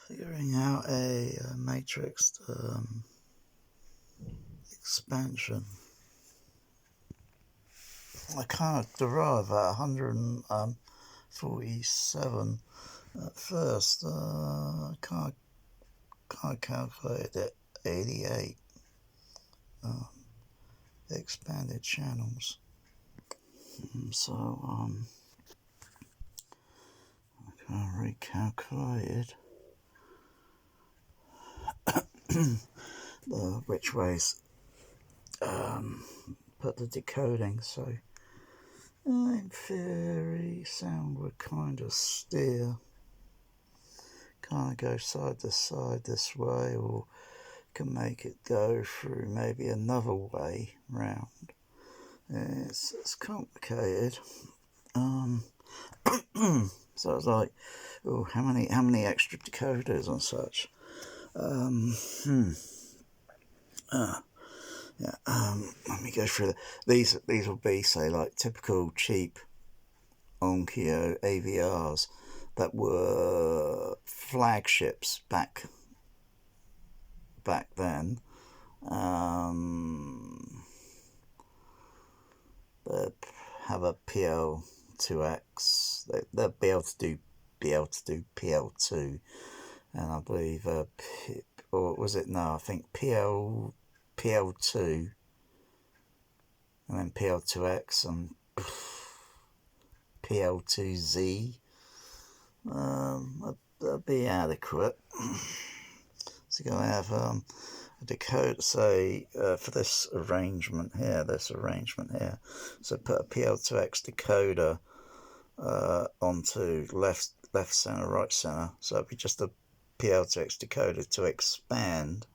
Figuring out a matrix expansion. I can't derive at 147 at first. Can't calculate it. 88 expanded channels. So I can't recalculate which ways put the decoding. So in theory, sound would kind of steer, kind of go side to side this way, or can make it go through maybe another way round. It's complicated. So it's like, oh, how many extra decoders and such? Let me go through these will be, say, like typical cheap mkIII AVRs that were flagships back then. They have a PL2X. They'll be able to do PL2, and I believe or was it? No, I think PL2, and then PL2X and PL2Z. That'd be adequate. So you're going to have a decoder, say, for this arrangement here. So put a PL2X decoder onto left center, right center. So it'd be just a PL2X decoder to expand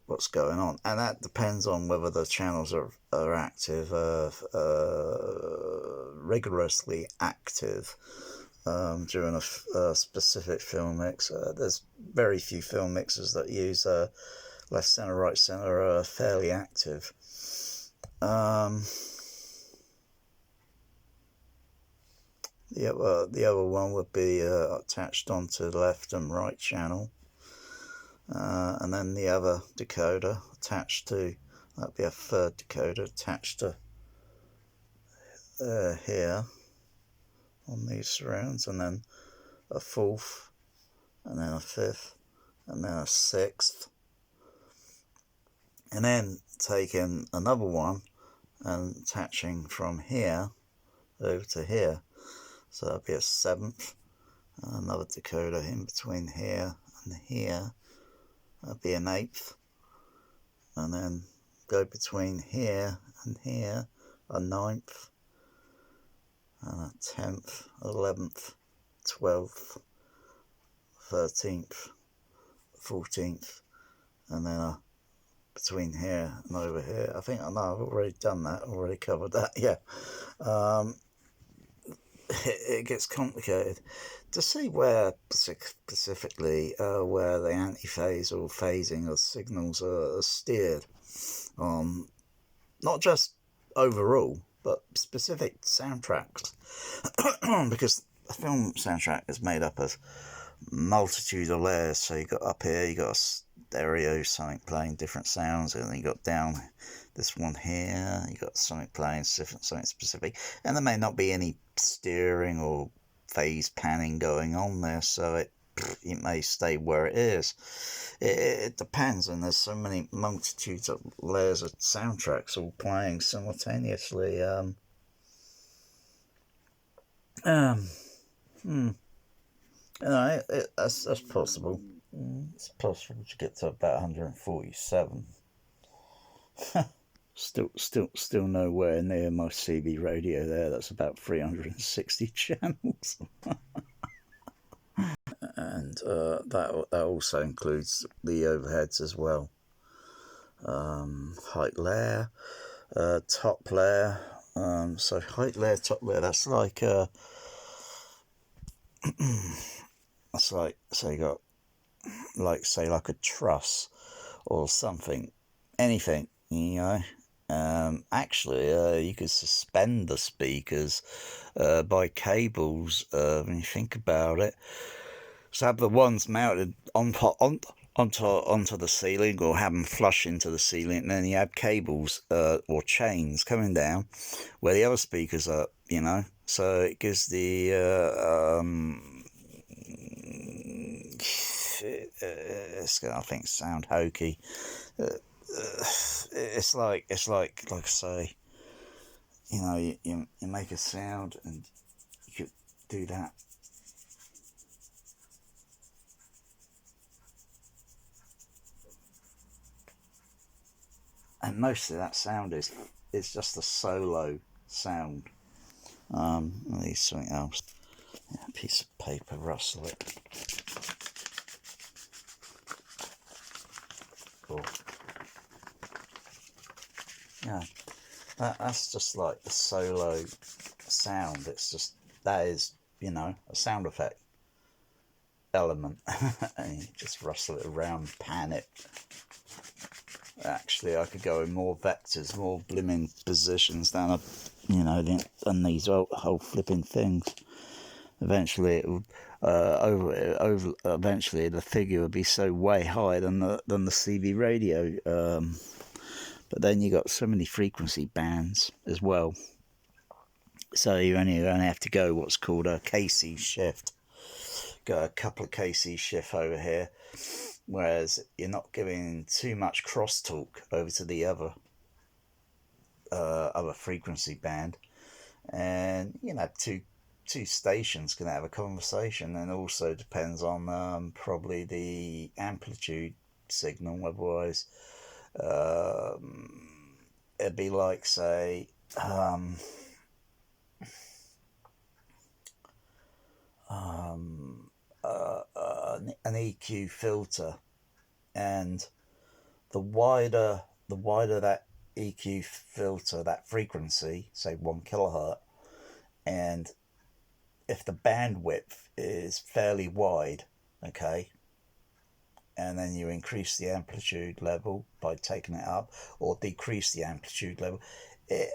what's going on, and that depends on whether the channels are active, rigorously active during a specific film mix. There's very few film mixers that use left center, right center are fairly active. The other one would be attached onto the left and right channel, and then the other decoder attached to, that'd be a third decoder attached to here on these surrounds, and then a fourth, and then a fifth, and then a sixth, and then taking another one and attaching from here over to here. So that'd be a seventh, another decoder in between here and here. That'd be an eighth, and then go between here and here, a ninth, and a 10th, 11th, 12th, 13th, 14th, and then between here and over here. I think I've already done that, already covered that, yeah. It gets complicated to see where specifically where the antiphase or phasing of signals are steered on, not just overall, but specific soundtracks. Because a film soundtrack is made up of multitude of layers. So you got up here, you got a stereo, something playing different sounds, and then you got down this one here, you got something playing something specific, and there may not be any steering or phase panning going on there, so it may stay where it is. It depends, and there's so many multitudes of layers of soundtracks all playing simultaneously. That's possible. It's possible to get to about 147. Still nowhere near my CB radio there. That's about 360 channels. And that also includes the overheads as well. Height layer, top layer. So height layer, top layer, that's like that's like, say you got like a truss or something, anything, Actually, you could suspend the speakers by cables when you think about it. So have the ones mounted onto the ceiling, or have them flush into the ceiling, and then you have cables or chains coming down where the other speakers are, so it gives the it's gonna, I think, sound hokey. It's like I say, you make a sound and you could do that. And mostly that sound is just a solo sound. I need something else. Yeah, a piece of paper, rustle it. Cool. Yeah, that's just like the solo sound. It's just, that is, a sound effect element. And you just rustle it around, pan it. Actually, I could go in more vectors, more blooming positions than than these whole flipping things. Eventually, it would eventually the figure would be so way higher than the CV radio. But then you got so many frequency bands as well. So you only have to go what's called a KC shift. Got a couple of KC shift over here, whereas you're not giving too much crosstalk over to the other frequency band, and two stations can have a conversation, and also depends on probably the amplitude signal. Otherwise, it'd be like, say, an EQ filter, and the wider that EQ filter, that frequency, say 1 kilohertz, and if the bandwidth is fairly wide, okay, and then you increase the amplitude level by taking it up, or decrease the amplitude level, it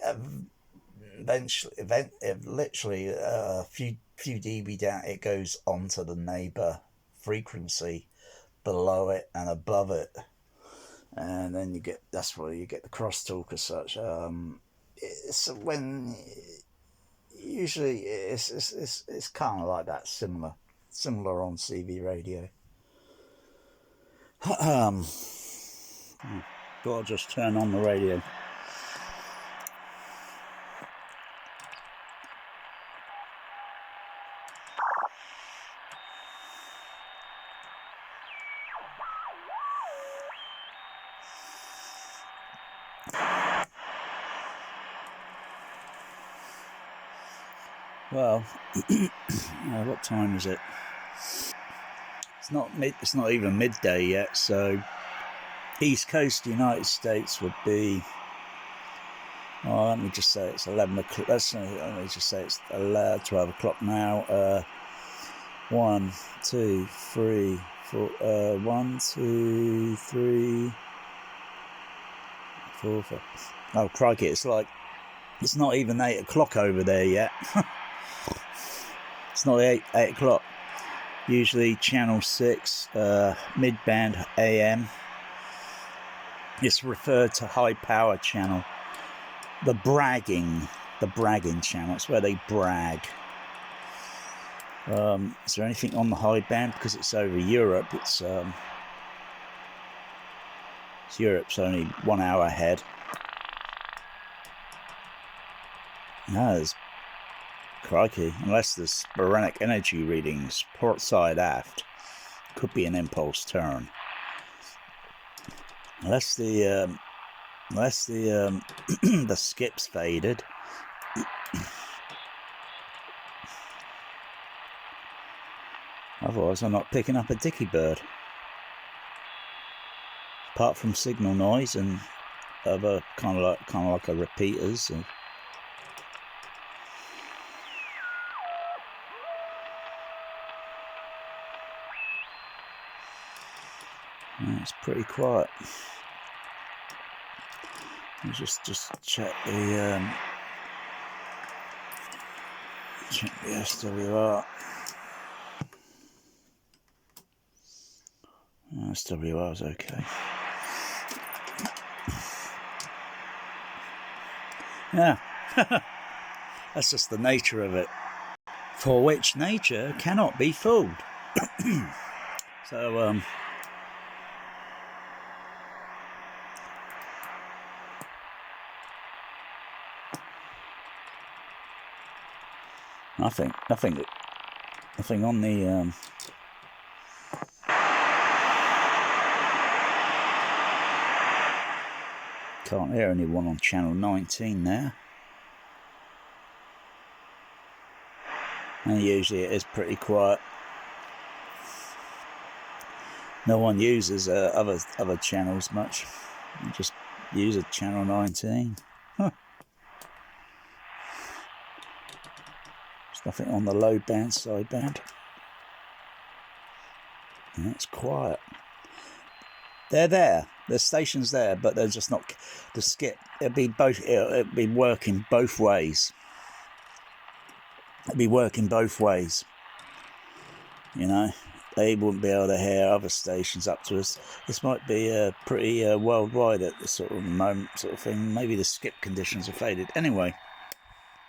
literally a few dB down, it goes onto the neighbor frequency below it and above it, and then that's where you get the crosstalk as such. It's when usually it's kind of like that, similar on CV radio. Thought I'll just turn on the radio. Well, what time is it? It's not even midday yet. So, East Coast United States would be. Oh, let me just say it's 11 o'clock. Let me just say it's 12 o'clock now. 1, 2, 3, 4. 1, 2, 3, 4, 5. Oh, crikey! It's not even 8 o'clock over there yet. It's not 8 o'clock. Usually channel 6, mid-band AM. It's referred to high power channel. The bragging channel. It's where they brag. Is there anything on the high band? Because it's over Europe. It's Europe's only 1 hour ahead. No, there's, crikey, unless there's sporadic energy readings port side aft, could be an impulse turn. Unless the the skip's faded. Otherwise, I'm not picking up a dicky bird. Apart from signal noise and other kind of like a repeaters. And it's pretty quiet. Just check the SWR. SWR's okay. Yeah, that's just the nature of it, for which nature cannot be fooled. So, nothing on the can't hear anyone on channel 19 there. And usually it is pretty quiet. No one uses other channels much. You just use a channel 19. Huh. There's nothing on the low band, sideband. And it's quiet. They're there. There's stations there, but they're just not the skip. It'll be working both ways. It'll be working both ways. You know, they wouldn't be able to hear other stations up to us. This might be pretty worldwide at this sort of moment, sort of thing. Maybe the skip conditions are faded. Anyway,